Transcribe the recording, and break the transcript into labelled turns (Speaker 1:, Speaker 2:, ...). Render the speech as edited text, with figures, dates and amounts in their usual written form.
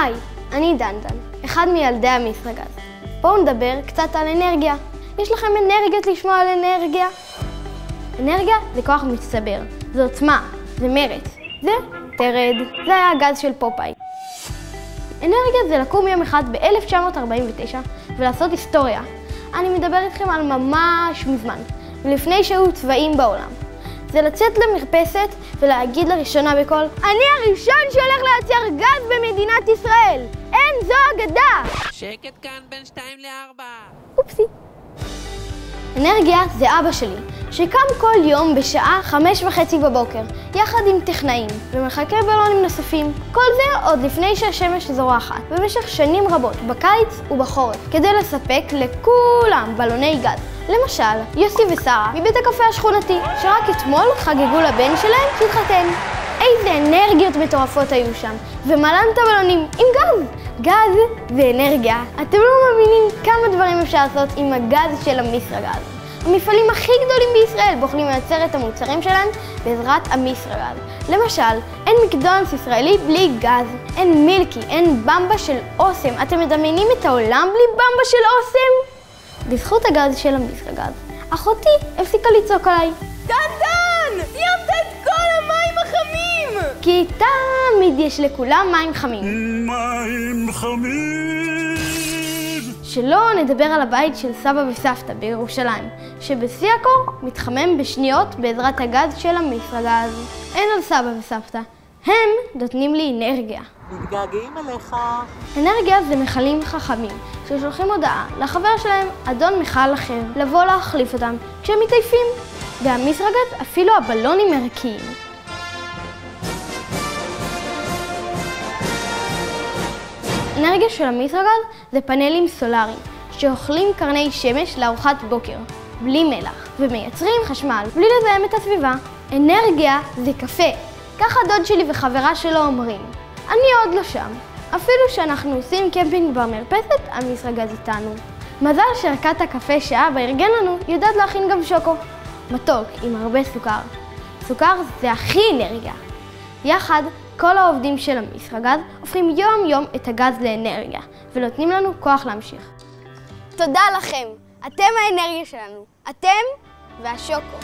Speaker 1: היי, אני דנדן, אחד מילדי המסרגז. בואו נדבר קצת על אנרגיה. יש לכם אנרגיות לשמוע על אנרגיה? אנרגיה זה כוח מצטבר, זה עוצמה, זה מרץ, זה תרד, זה היה הגז של פופאי. אנרגיה זה לקום יום אחד ב-1949 ולעשות היסטוריה. אני מדבר איתכם על ממש מזמן, ולפני שהיו צבעים בעולם. זה לצאת למרפסת ולהגיד לראשונה בקול, אני הראשון שהולך לייצר גז במדינת ישראל! אין זו אגדה!
Speaker 2: שקט כאן בין 2 ל-4.
Speaker 1: אופסי. אנרגיה זה אבא שלי, שקם כל יום בשעה 5:30 בבוקר, יחד עם טכנאים, ומחכה בלונים נוספים. כל זה עוד לפני שהשמש זורחת, במשך שנים רבות, בקיץ ובחורף, כדי לספק לכולם בלוני גז. למשל, יוסי ושרה מבית הקפה השכונתי, שרק אתמול חגגו לבן שלהם שהתחתן. איזה אנרגיות מטורפות היו שם, ומלאן את הבלונים עם גז. גז זה אנרגיה. אתם לא מבינים כמה דברים אפשר לעשות עם הגז של המסרגז. המפעלים הכי גדולים בישראל בוחלים לייצר את המוצרים שלהם בעזרת המסרגז. למשל, אין מקדונלדס ישראלי בלי גז, אין מילקי, אין במבה של אוסם. אתם מדמיינים את העולם בלי במבה של אוסם? בזכות הגז של המסרגז, אחותי הפסיקה לצעוק עליי. דנדן! סיימת את כל המים החמים! כי תמיד יש לכולם מים חמים.
Speaker 3: מים חמים!
Speaker 1: שלא נדבר על הבית של סבא וסבתא בירושלים, שבשיא הקור מתחמם בשניות בעזרת הגז של המסרגז. אין על סבא וסבתא, הם נותנים לי אנרגיה.
Speaker 2: מתגעגעים אליך.
Speaker 1: אנרגיה זה מכלים חכמים, ששולחים הודעה לחבר שלהם, אדון מכל אחר, לבוא להחליף אותם כשהם מתעייפים. והמסרגז אפילו הבלונים ערכיים. אנרגיה של המסרגז זה פאנלים סולאריים, שאוכלים קרני שמש לארוחת בוקר, בלי מלח, ומייצרים חשמל בלי לזהם את הסביבה. אנרגיה זה קפה. ככה דוד שלי וחברה שלו אומרים. אני עוד לא שם. אפילו שאנחנו עושים קמפינג במרפסת, המסרגז איתנו. מזל שערכת הקפה שאבא ארגן לנו יודעת להכין גם שוקו. מתוק עם הרבה סוכר. סוכר זה הכי אנרגיה. יחד, כל העובדים של המסרגז הופכים יום יום את הגז לאנרגיה, ונותנים לנו כוח להמשיך. תודה לכם. אתם האנרגיה שלנו. אתם והשוקו.